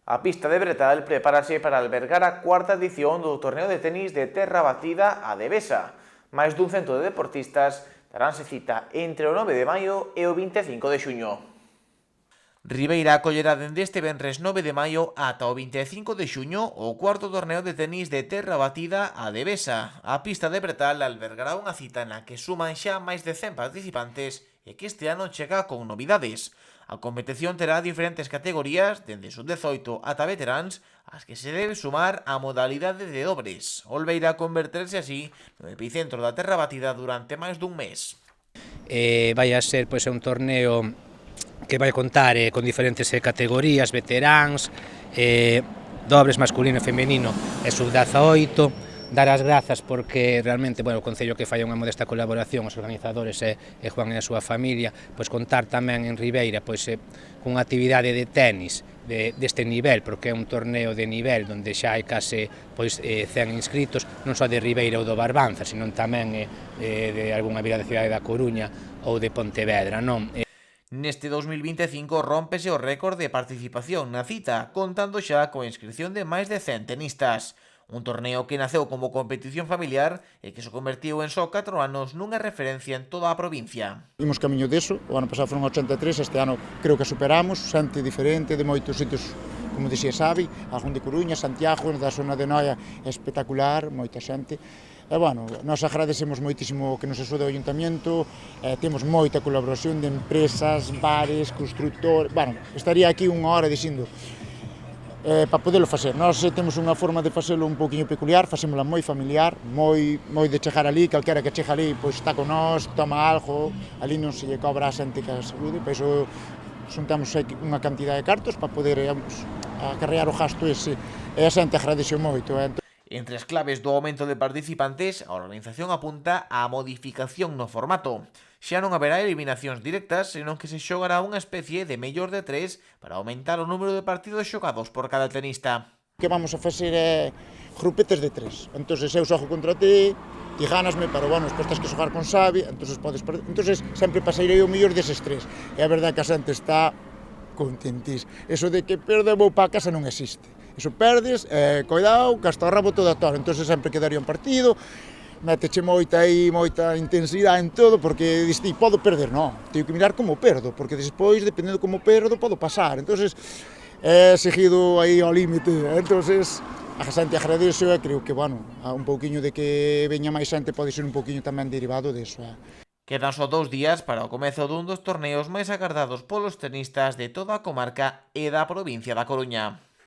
A pista de Bretal prepárase para albergar a cuarta edición do torneo de tenis de terra batida a Devesa. Máis dun cento de deportistas daránse cita entre o 9 de maio e o 25 de xuño. Ribeira acollerá dende este venres 9 de maio ata o 25 de xuño o cuarto torneo de tenis de terra batida a Devesa. A pista de Bretal albergará unha cita na que suman xa máis de 100 participantes e que este ano chega con novidades. A competición terá diferentes categorías, dende sub-18 ata veteráns, as que se debe sumar a modalidade de dobres. Olveira converterse así no epicentro da terra batida durante máis dun mes. Vai a ser un torneo que vai contar con diferentes categorías, veteráns, dobres masculino e femenino e sub-18. Dar as grazas porque realmente o Concello que fai unha modesta colaboración, os organizadores e Juan e a súa familia, contar tamén en Ribeira cunha actividade de tenis deste nivel, porque é un torneo de nivel onde xa hai case 100 inscritos, non só de Ribeira ou do Barbanza, senón tamén de algunha vila da cidade da Coruña ou de Pontevedra, non? Neste 2025 rómpese o récord de participación na cita, contando xa coa inscripción de máis de 100 tenistas. Un torneo que naceu como competición familiar e que se convertiu en só 4 anos nunha referencia en toda a provincia. Imos camiño deso, o ano pasado foron 83, este ano creo que superamos, xente diferente de moitos sitios, como dixía Xavi, algún de Coruña, Santiago, da zona de Noia, é espectacular, moita xente. E, nós agradecemos moitísimo que nos axude o Ayuntamiento, temos moita colaboración de empresas, bares, constructores, estaría aquí unha hora dicindo, para podelo facer. Nós temos unha forma de facelo un pouquinho peculiar, facémola moi familiar, moi de chegar ali, calquera que chega ali, está con nós, toma algo, ali non se lle cobra a xente que a saúde, por iso xuntamos unha cantidade de cartos para poder acarrear o gasto ese, e a xente agradeceu moito. Entre as claves do aumento de participantes, a organización apunta á modificación no formato. Xa non haberá eliminacións directas, senón que se xogará unha especie de mellor de 3 para aumentar o número de partidos xogados por cada tenista. O que vamos a facer é grupetes de 3. Entón, eu xogo contra ti gánasme, pero despois tens que xogar con Xavi, entón podes perder. Entón, sempre pasarei o mellor deses 3. E a verdade que a xente está contentísima. Eso de que perde vou para casa non existe. Eso perdes, coidado, que hasta o rabo todo a toro. Entón, sempre quedaría un partido, méteche moita intensidade en todo, porque dis ti, podo perder, non, teño que mirar como perdo, porque despois, dependendo como perdo, podo pasar, entón, seguido aí ao límite, entón, a xente agradece e creo que, un pouquiño de que veña máis xente pode ser un pouquiño tamén derivado deso. Quedan só 2 días para o comezo dun dos torneos máis agardados polos tenistas de toda a comarca e da provincia da Coruña.